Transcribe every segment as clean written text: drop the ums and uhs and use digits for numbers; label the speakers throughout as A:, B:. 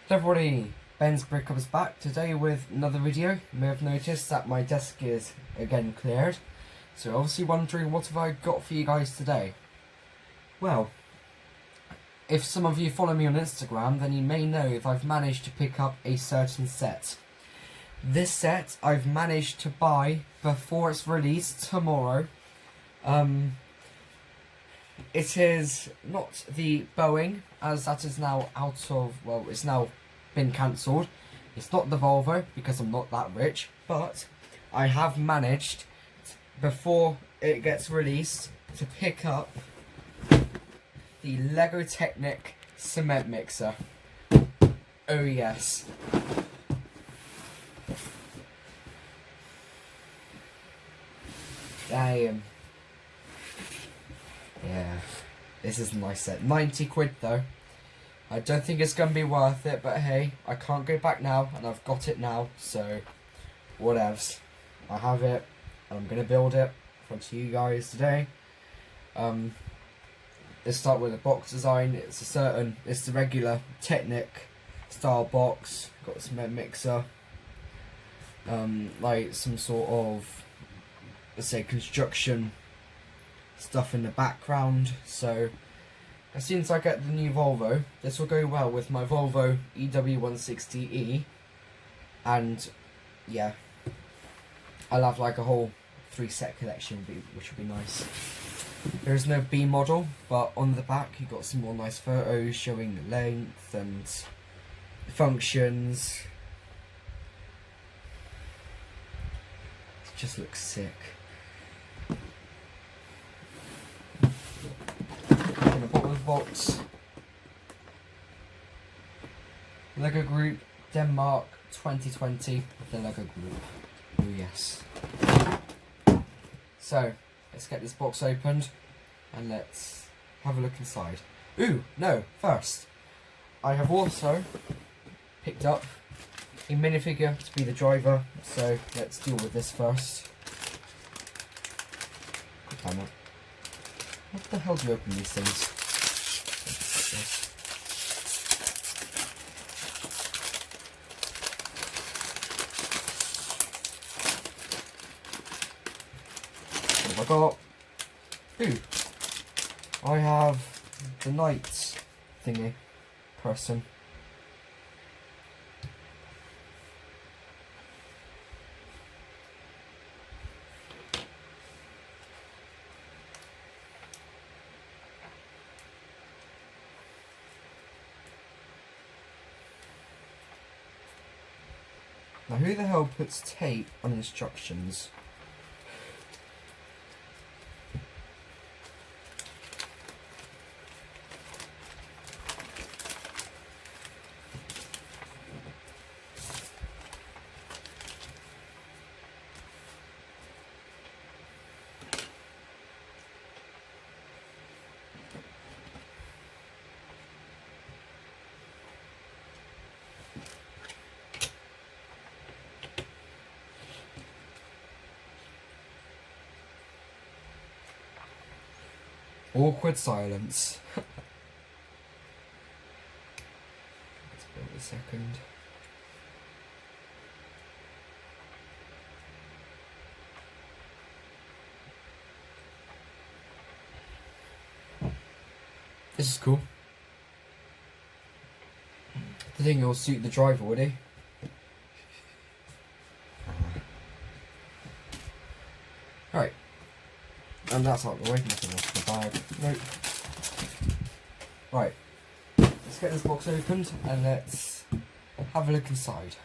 A: Hello everybody, Ben's Breakup is back today with another video. You may have noticed that my desk is again cleared. So obviously wondering what have I got for you guys today. Well, if some of you follow me on Instagram, then you may know that I've managed to pick up a certain set. This set I've managed to buy before it's released tomorrow. It is not the Boeing, as that is now out of, well, it's now been cancelled. It's not the Volvo, because I'm not that rich, but I have managed, before it gets released, to pick up the Lego Technic cement mixer. Oh yes. Damn. Yeah, this is a nice set. 90 quid though. I don't think it's going to be worth it, but hey, I can't go back now, and I've got it now, so whatevs. I have it, and I'm going to build it in front of you guys today. Let's start with the box design. It's the regular Technic style box. Got a cement mixer. Like some sort of, let's say, construction stuff in the background. So as soon as I get the new Volvo, this will go well with my Volvo EW160E, and yeah, I'll have like a whole 3-set collection, which will be nice. There is no B model, but on the back you got some more nice photos showing the length and the functions. It just looks sick. In the bottom of the box, Lego Group Denmark 2020, the Lego Group. Oh yes. So let's get this box opened and let's have a look inside. Ooh, no, first I have also picked up a minifigure to be the driver, so let's deal with this first. Damn it. What the hell do you open these things? What have I got? Ooh. I have the knight thingy person. Now who the hell puts tape on instructions? Awkward silence. Let's build a second. This is cool. I think it'll suit the driver, would he? Right. And that's out of the way, nothing else in the bag. Nope. Right, let's get this box opened and let's have a look inside.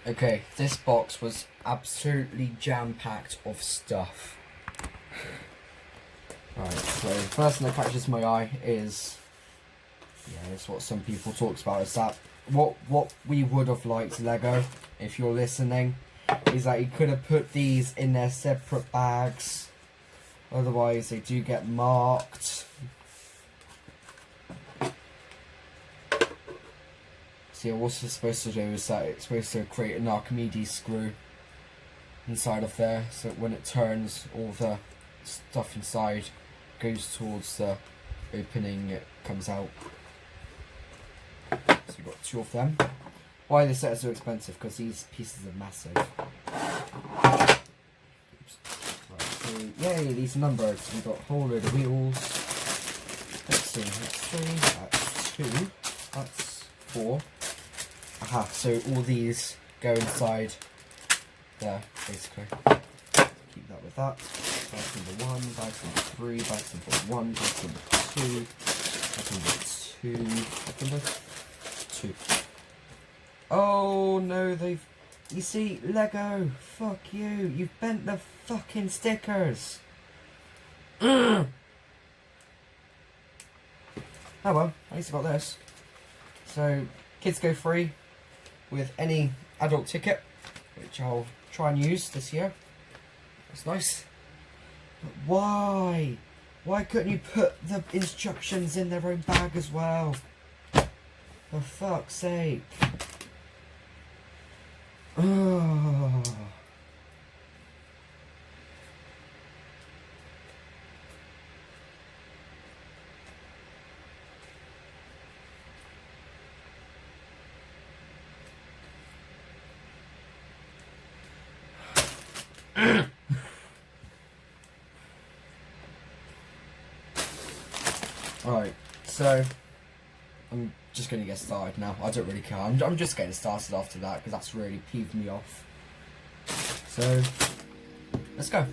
A: Okay, this box was absolutely jam-packed of stuff. Right, so the first thing that catches my eye is, yeah, it's what some people talk about, is that what we would have liked, Lego, if you're listening, is that you could have put these in their separate bags, otherwise they do get marked. So yeah, what's it's supposed to do is that it's supposed to create an Archimedes screw inside of there, so when it turns, all the stuff inside goes towards the opening, it comes out. So we've got 2 of them. Why this set is so expensive? Because these pieces are massive. Oops. Right, so yay, these are numbered. So we've got a whole load of wheels. Let's see, that's 3, that's 2, that's 4. Aha, so all these go inside there, basically. Keep that with that. Bags number 1, bags number 3, bags number 1, bags number 2, bags number 2, bags number 2. Oh no, they've... You see, Lego, fuck you. You've bent the fucking stickers. Oh well, at least I got this. So, kids go free with any adult ticket, which I'll try and use this year. That's nice. But why? Why couldn't you put the instructions in their own bag as well? For fuck's sake. Oh. Alright, so I'm just going to get started now. I don't really care. I'm just getting started after that because that's really peeved me off. So, let's go.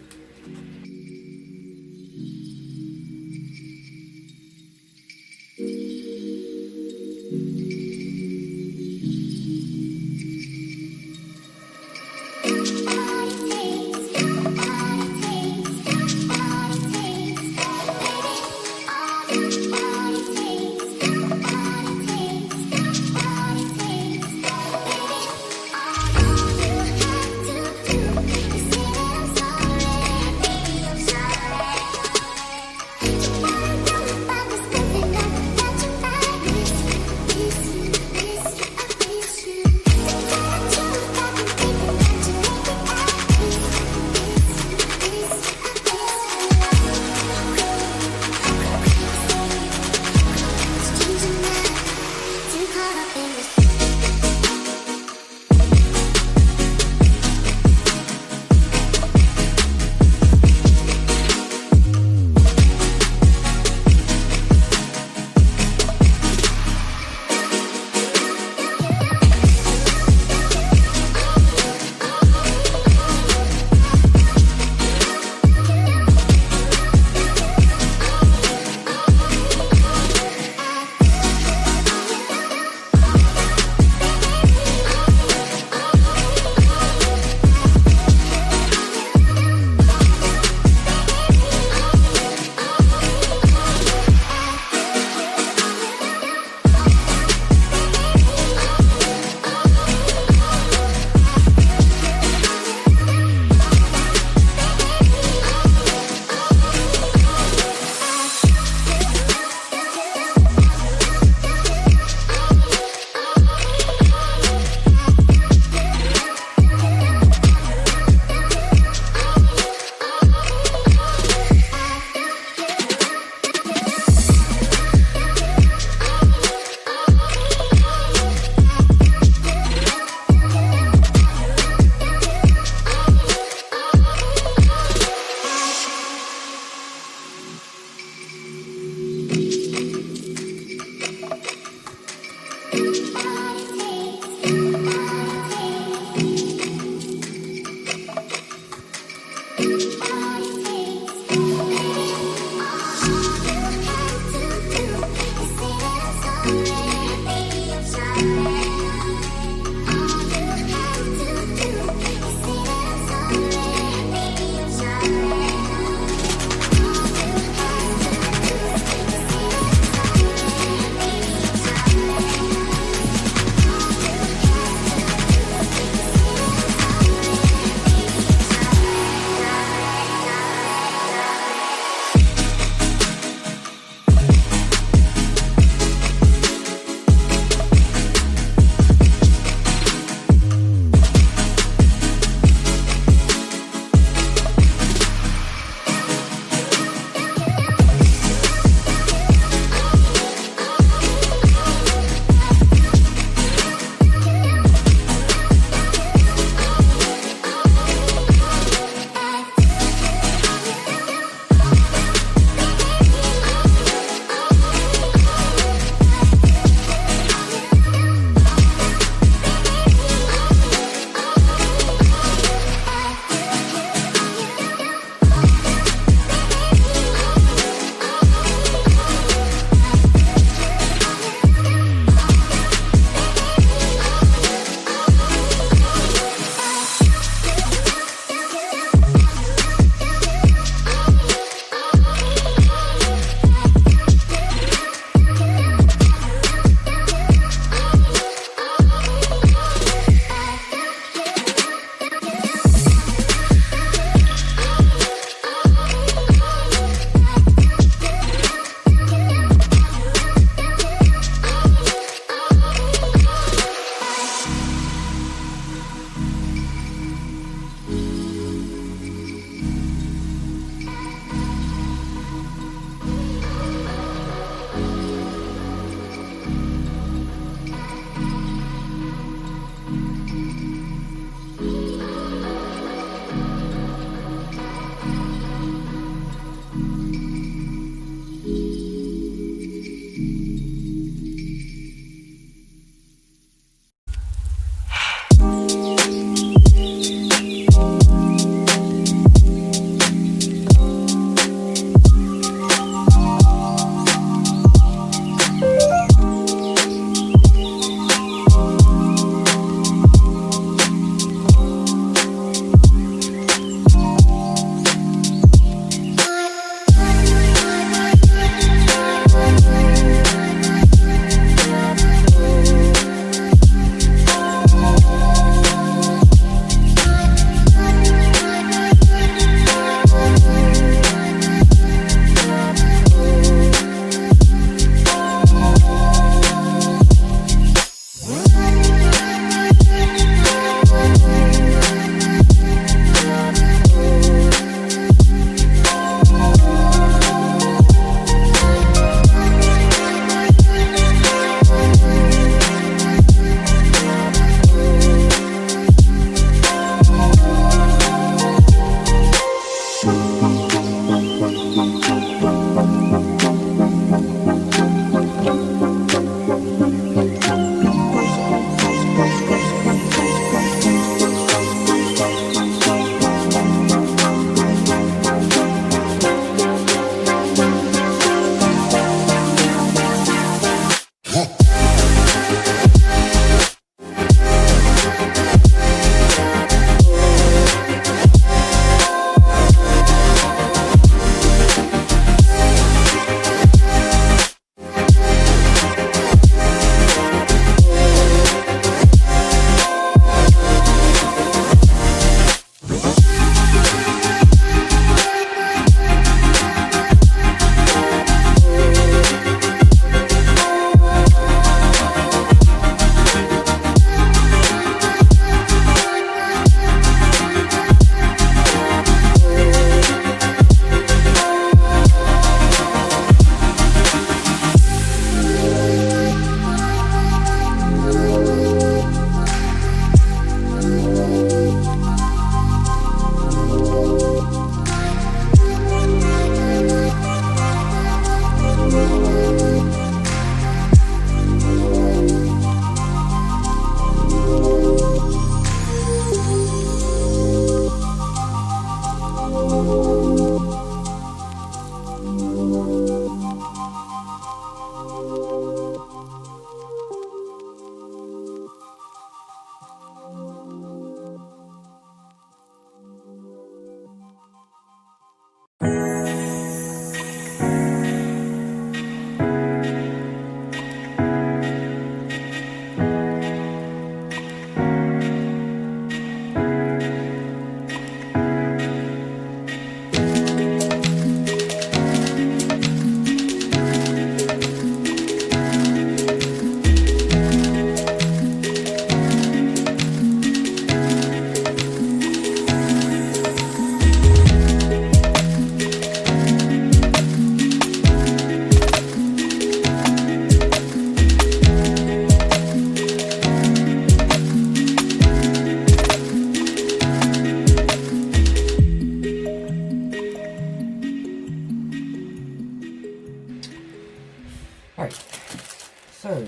A: So,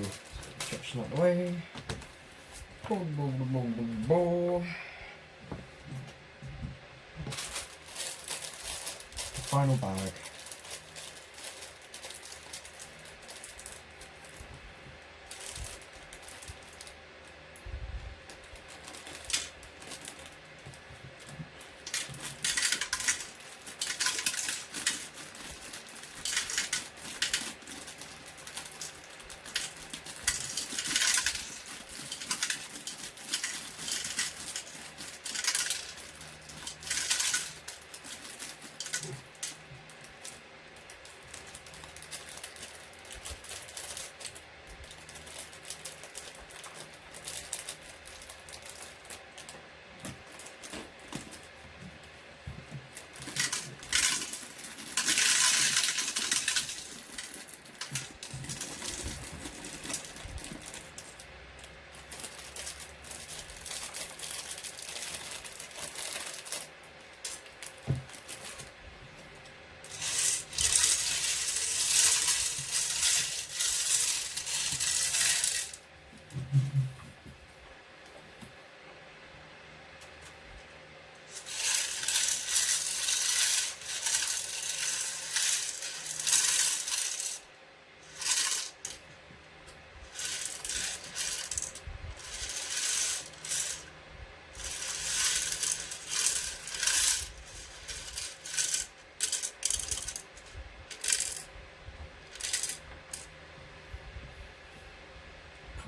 A: construction out the way. Boom, boom, boom, boom, boom, boom. Final bag.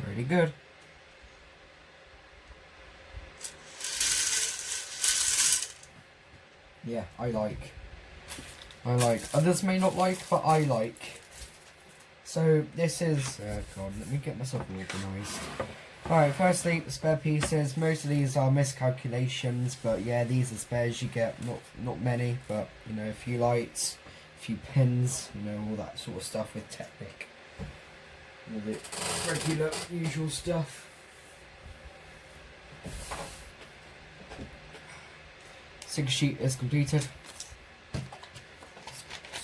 A: Pretty good. Yeah, I like. Others may not like, but I like. So this is, God, let me get myself organised. Alright, firstly, the spare pieces. Most of these are miscalculations, but yeah, these are spares you get. Not many, but you know, a few lights, a few pins, you know, all that sort of stuff with Technic. All the regular, usual stuff. Sig sheet is completed.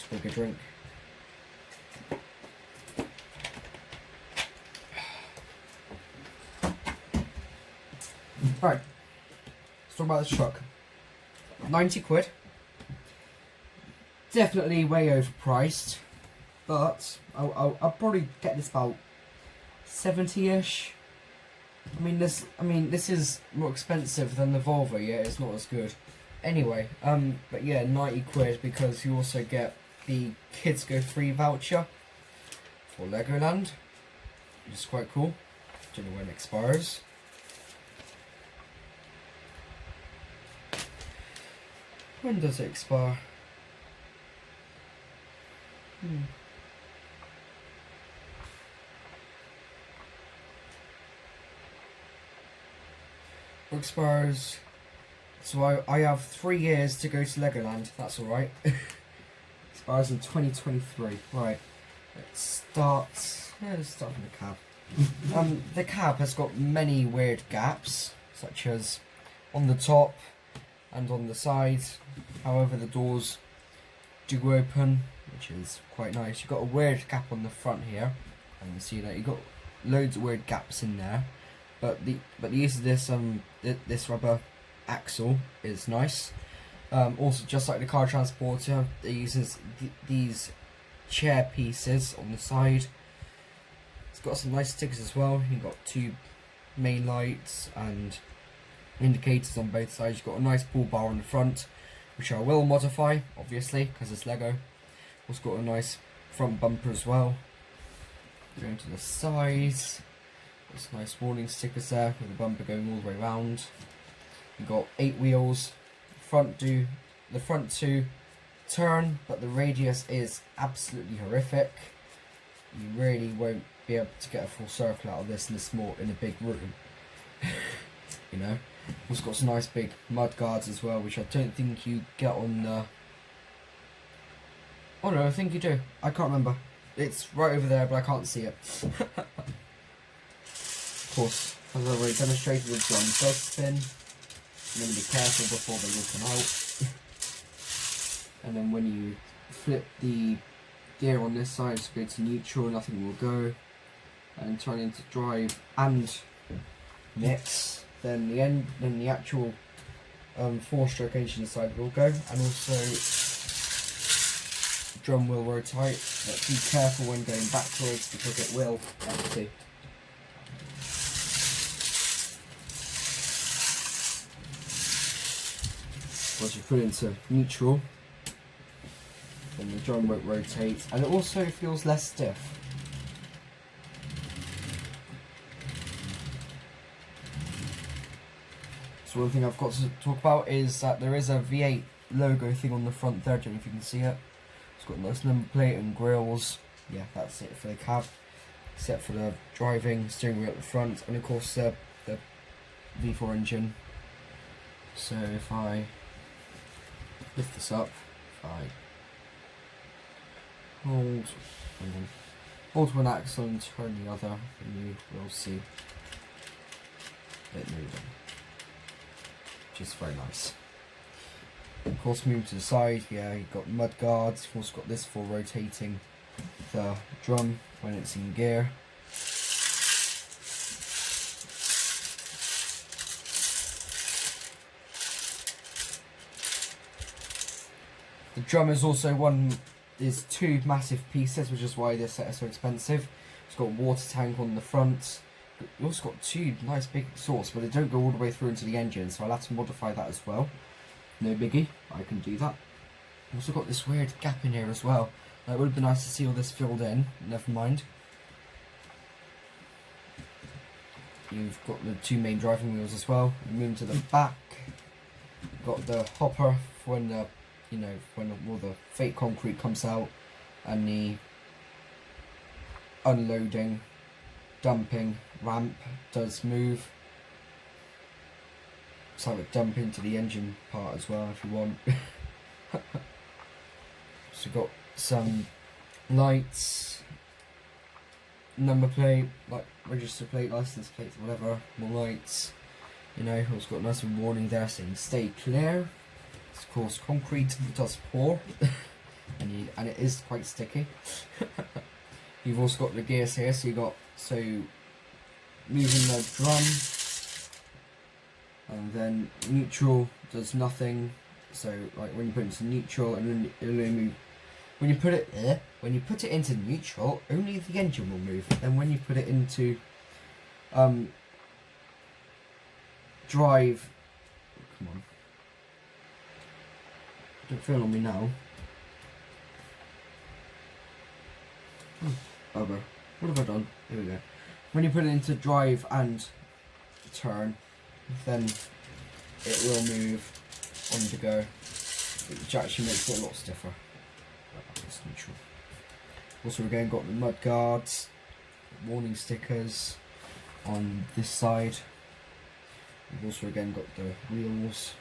A: Swig a drink. Right, let's talk about this truck. 90 quid. Definitely way overpriced, but I'll probably get this about 70-ish. I mean this is more expensive than the Volvo. Yeah, it's not as good. Anyway, but yeah, 90 quid because you also get the Kids Go Free voucher for Legoland, which is quite cool. Don't know when it expires. When does it expire? It expires. So I have 3 years to go to Legoland. That's alright. Expires in 2023. Right. Let's start. Yeah, let's start from the cab. The cab has got many weird gaps, such as on the top and on the sides. However, the doors do open, which is quite nice. You've got a weird gap on the front here. You can see that you've got loads of weird gaps in there. But the use of this this rubber axle is nice. Also, just like the car transporter, it uses these chair pieces on the side. It's got some nice stickers as well. You've got 2 main lights and indicators on both sides. You've got a nice pull bar on the front, which I will modify, obviously, because it's Lego. Also got a nice front bumper as well. Going to the sides, there's nice warning stickers there with the bumper going all the way around. You've got 8 wheels. The front 2 turn, but the radius is absolutely horrific. You really won't be able to get a full circle out of this in a big room. You know. Also got some nice big mud guards as well, which I don't think you get on the... Oh no, I think you do. I can't remember. It's right over there, but I can't see it. Of course, as I already demonstrated with John does spin. I'm going to be careful before they will come out. And then when you flip the gear on this side to go to neutral, nothing will go. and turn into drive and mix, then the actual 4-stroke engine side will go, and also drum will rotate, but be careful when going backwards because it will empty. Once you put it into neutral, then the drum won't rotate, and it also feels less stiff. So one thing I've got to talk about is that there is a V8 logo thing on the front there. I don't know if you can see it. It's got a nice number plate and grills. Yeah, that's it for the cab, except for the driving, steering wheel at the front, and of course the V4 engine. So if I lift this up, if I hold one axle and turn the other, and you will see it moving, which is very nice. Of course, moving to the side, yeah, you've got mud guards. You've also got this for rotating the drum when it's in gear. The drum is also two massive pieces, which is why this set is so expensive. It's got a water tank on the front. You also got two nice big exhausts, but they don't go all the way through into the engine, so I'll have to modify that as well. No biggie, I can do that. Also got this weird gap in here as well. It would have been nice to see all this filled in, never mind. You've got the two main driving wheels as well. You move to the back. Got the hopper for when the when all the fake concrete comes out, and the unloading, dumping ramp does move. So have it dump into the engine part as well if you want. So got some lights, number plate, like register plate, license plates, whatever, more lights. It's got a nice warning there saying stay clear. It's of course concrete does pour and it is quite sticky. You've also got the gears here, so moving the drum, and then neutral does nothing. So like when you put it into neutral, and then it'll only move. When you put it into neutral, only the engine will move. And when you put it into drive, come on, don't fail on me now. Over. What have I done? Here we go. When you put it into drive and turn, then it will move on the go, which actually makes it a lot stiffer. It's neutral. Also, again, got the mud guards, warning stickers on this side. We've also again got the wheels,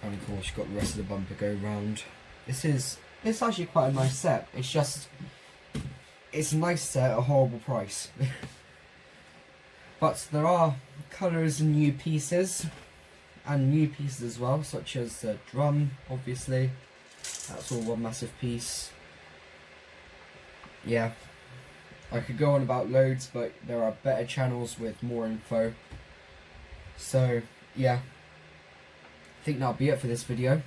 A: and of course you've got the rest of the bumper go round. It's actually quite a nice set. It's a nice set at a horrible price. But there are colours and new pieces as well, such as the drum, obviously. That's all one massive piece. Yeah, I could go on about loads, but there are better channels with more info. So yeah, I think that'll be it for this video.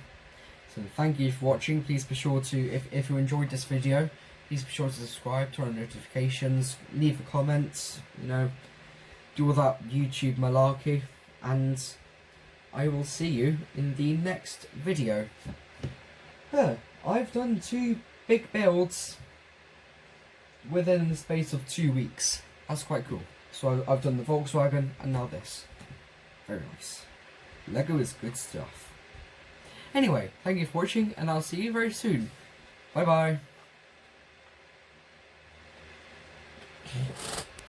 A: So thank you for watching. Please be sure to, if you enjoyed this video, please be sure to subscribe, turn on notifications, leave a comment, do all that YouTube malarkey, and I will see you in the next video. I've done 2 big builds within the space of 2 weeks. That's quite cool. So I've done the Volkswagen and now this. Very nice. Lego is good stuff. Anyway, thank you for watching, and I'll see you very soon. Bye bye.